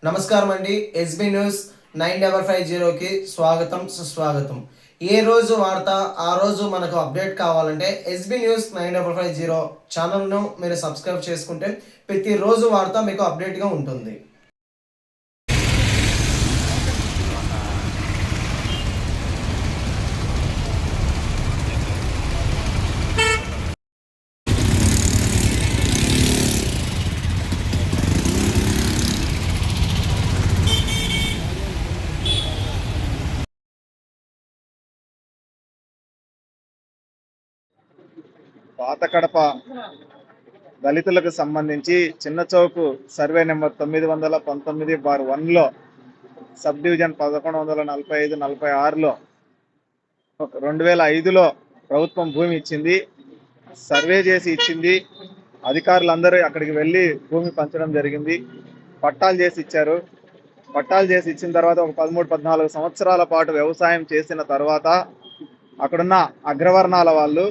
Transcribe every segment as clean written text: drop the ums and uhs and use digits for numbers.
నమస్కారం అండి. SB news 9550కి స్వాగతం సుస్వాగతం. ఏ రోజు వార్త ఆ రోజు మనకు అప్డేట్ కావాలంటే ఎస్బీ న్యూస్ 9550 ఛానల్ను మీరు సబ్స్క్రైబ్ చేసుకుంటే ప్రతిరోజు వార్త మీకు అప్డేట్గా ఉంటుంది. పాత కడప దళితులకు సంబంధించి చిన్న Chowk survey number 919/1లో sub division 1145-46లో 2005లో ప్రభుత్వం భూమి ఇచ్చింది, సర్వే చేసి ఇచ్చింది. అధికారులందరూ అక్కడికి వెళ్ళి భూమి పంచడం జరిగింది. పట్టాలు చేసి ఇచ్చారు. పట్టాలు చేసి ఇచ్చిన తర్వాత ఒక 13-14 సంవత్సరాల పాటు వ్యవసాయం చేసిన తర్వాత అక్కడున్న అగ్రవర్ణాల వాళ్ళు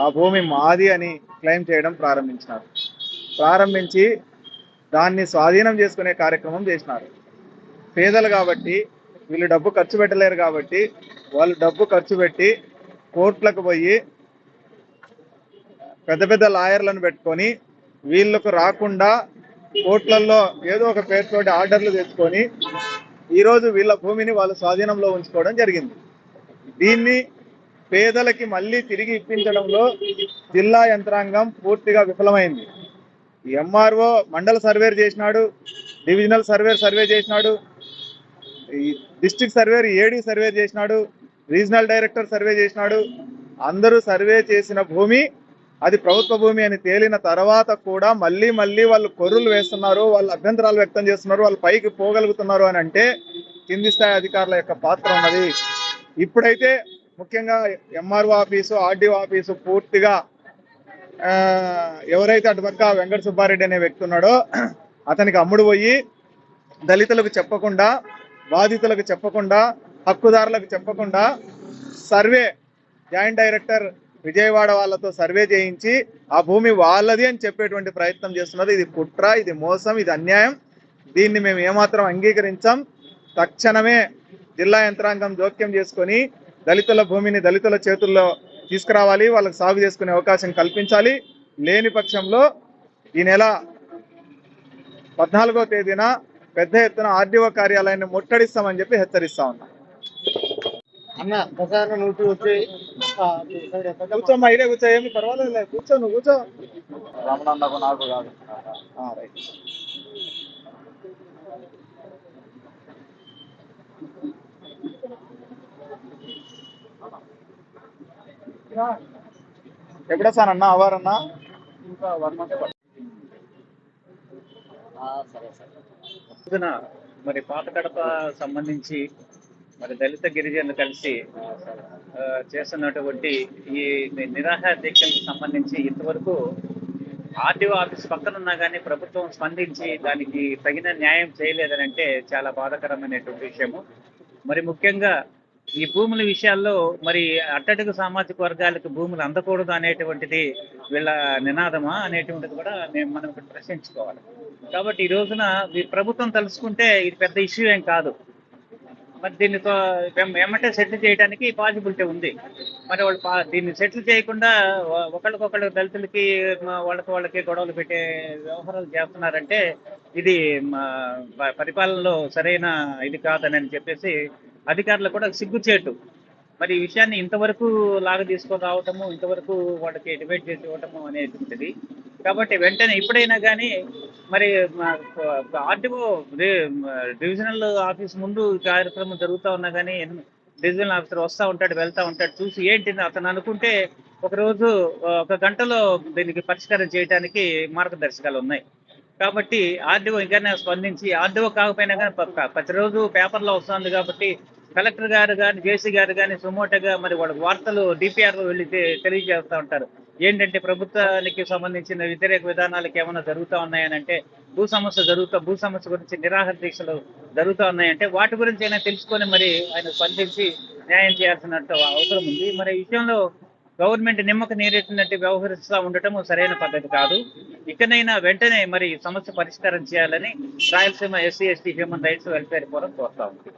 ఆ భూమి మాది అని క్లెయిమ్ చేయడం ప్రారంభించి దాన్ని స్వాధీనం చేసుకునే కార్యక్రమం చేసినారు. పేదలు కాబట్టి వీళ్ళు డబ్బు ఖర్చు పెట్టలేరు కాబట్టి వాళ్ళు డబ్బు ఖర్చు పెట్టి కోర్టులకు పోయి పెద్ద పెద్ద లాయర్లను పెట్టుకొని వీళ్ళకు రాకుండా కోర్టులలో ఏదో ఒక పేరుతోటి ఆర్డర్లు తెచ్చుకొని ఈరోజు వీళ్ళ భూమిని వాళ్ళు స్వాధీనంలో ఉంచుకోవడం జరిగింది. దీన్ని పేదలకి మళ్ళీ తిరిగి ఇప్పించడంలో జిల్లా యంత్రాంగం పూర్తిగా విఫలమైంది. ఎంఆర్ఓ మండల సర్వేర్ చేసినాడు, డివిజనల్ సర్వే చేసినాడు, డిస్ట్రిక్ట్ సర్వేర్ ఏడీ సర్వే చేసినాడు, రీజనల్ డైరెక్టర్ సర్వే చేసినాడు. అందరూ సర్వే చేసిన భూమి అది ప్రభుత్వ భూమి అని తేలిన తర్వాత కూడా మళ్ళీ వాళ్ళు కొర్రులు వేస్తున్నారు, వాళ్ళు అభ్యంతరాలు వ్యక్తం చేస్తున్నారు, వాళ్ళు పైకి పోగలుగుతున్నారు అని అంటే కింది స్థాయి అధికారుల యొక్క పాత్ర ఉన్నది. ఇప్పుడైతే ముఖ్యంగా ఎంఆర్ఓ ఆఫీసు, ఆర్డీఓ ఆఫీసు పూర్తిగా ఎవరైతే అటుపక్క వెంకట సుబ్బారెడ్డి అనే వ్యక్తి ఉన్నాడో అతనికి అమ్ముడు పోయి దళితులకు చెప్పకుండా, బాధితులకు చెప్పకుండా, హక్కుదారులకు చెప్పకుండా సర్వే జాయింట్ డైరెక్టర్ విజయవాడ వాళ్ళతో సర్వే చేయించి ఆ భూమి వాళ్ళది అని చెప్పేటువంటి ప్రయత్నం చేస్తున్నది. ఇది కుట్ర, ఇది మోసం, ఇది అన్యాయం. దీన్ని మేము ఏమాత్రం అంగీకరించాం. తక్షణమే జిల్లా యంత్రాంగం జోక్యం చేసుకొని దళితుల భూమిని దళితుల చేతుల్లో తీసుకురావాలి, వాళ్ళకి సాగు చేసుకునే అవకాశం కల్పించాలి. లేని పక్షంలో ఈ నెల 14వ తేదీన పెద్ద ఎత్తున ఆర్డీఓ కార్యాలయాన్ని ముట్టడిస్తామని చెప్పి హెచ్చరిస్తా ఉన్నాం. కూర్చోమ్మా, ఇదే కూర్చో, ఏమి పర్వాలేదు, కూర్చో, నువ్వు కూర్చో. రమణన్నకు నాకు కాదు. రైట్. ఎప్పుడొస్తానన్నా అవారన్నా? ఇంకా 1 month. మరి పాత కడప సంబంధించి మరి దళిత గిరిజనులు కలిసి చేస్తున్నటువంటి ఈ నిరాహార దీక్షలకు సంబంధించి ఇంతవరకు ఆర్టీఓ ఆఫీస్ పక్కనున్నా కానీ ప్రభుత్వం స్పందించి దానికి తగిన న్యాయం చేయలేదని అంటే చాలా బాధాకరమైనటువంటి విషయము. మరి ముఖ్యంగా ఈ భూముల విషయాల్లో మరి అట్టడుగు సామాజిక వర్గాలకు భూములు అందకూడదు అనేటువంటిది వీళ్ళ నినాదమా అనేటువంటిది కూడా మనం ఇక్కడ ప్రశ్నించుకోవాలి. కాబట్టి ఈ రోజున ఈ ప్రభుత్వం తలుసుకుంటే ఇది పెద్ద ఇష్యూ ఏం కాదు. మరి దీనితో ఏమంటే సెటిల్ చేయడానికి పాసిబిలిటీ ఉంది. మరి వాళ్ళు దీన్ని సెటిల్ చేయకుండా ఒకళ్ళకొకళ్ళు దళితులకి వాళ్ళకి గొడవలు పెట్టే వ్యవహారాలు చేస్తున్నారంటే ఇది పరిపాలనలో సరైన ఇది కాదని చెప్పేసి అధికారులు కూడా సిగ్గుచేటు. మరి ఈ విషయాన్ని ఇంతవరకు లాగా తీసుకొని రావటము, ఇంతవరకు వాళ్ళకి డిబేట్ చేసి ఇవ్వటము అనేటువంటిది. కాబట్టి వెంటనే ఇప్పుడైనా కానీ మరి ఆర్టీఓ డివిజనల్ ఆఫీస్ ముందు కార్యక్రమం జరుగుతూ ఉన్నా కానీ డివిజనల్ ఆఫీసర్ వస్తూ ఉంటాడు, వెళ్తూ ఉంటాడు, చూసి ఏంటి అతను అనుకుంటే ఒకరోజు 1 గంటలో దీనికి పరిష్కారం చేయడానికి మార్గదర్శకాలు ఉన్నాయి. కాబట్టి ఆర్డీఓ ఇంకనే స్పందించి, ఆర్డీఓ కాకపోయినా కానీ ప్రతిరోజు పేపర్లో వస్తుంది కాబట్టి కలెక్టర్ గారు కానీ, జేసీ గారు కానీ సుమోటోగా మరి వాళ్ళకి వార్తలు డిపిఆర్లో వెళ్ళి తెలియజేస్తూ ఉంటారు. ఏంటంటే ప్రభుత్వానికి సంబంధించిన వ్యతిరేక విధానాలకు ఏమైనా జరుగుతూ ఉన్నాయనంటే, భూ సమస్య గురించి నిరాహార దీక్షలు జరుగుతూ ఉన్నాయంటే వాటి గురించి అయినా తెలుసుకొని మరి ఆయన స్పందించి న్యాయం చేయాల్సిన అవసరం ఉంది. మరి ఈ విషయంలో గవర్నమెంట్ నిమ్మక నీరెత్తినట్టు వ్యవహరిస్తూ ఉండటం సరైన పద్ధతి కాదు. ఇకనైనా వెంటనే మరి సమస్య పరిష్కారం చేయాలని Rayalaseema SC ST human rights welfare forum కోరుతా ఉంది.